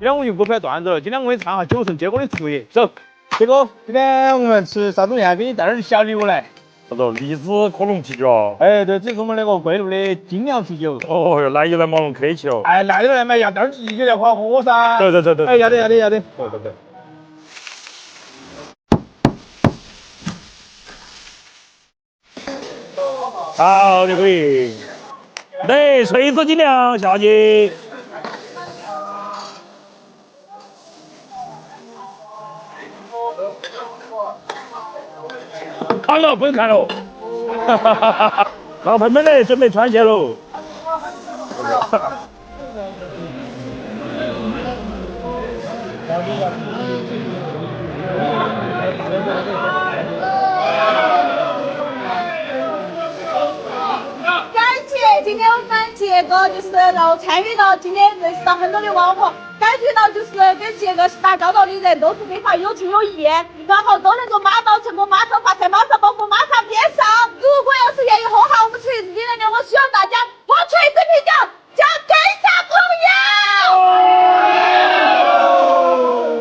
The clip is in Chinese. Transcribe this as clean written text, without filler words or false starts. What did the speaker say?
今天我们就不拍段子了，今天我给你唱下九成结果的作业。走，结果今天我们吃啥东西啊？给你带点小礼物来。叫做荔枝可乐啤酒啊。哎，对，这是我们那个桂路的精酿啤酒。哦哟，那有点毛龙客气哦。哎，来点来嘛，要点啤酒来好喝噻。对。哎，要得。对。好就可以。对，水色精酿下去。好了，不用看了。老朋们嘞，准备穿鞋喽。今天我们杰哥就是然后参与到今天认识到很多的网红，感觉到就是跟杰哥打交道的人都是非常有情有义，然后都能够马到成功，马上发财，马上暴富，马上变上。如果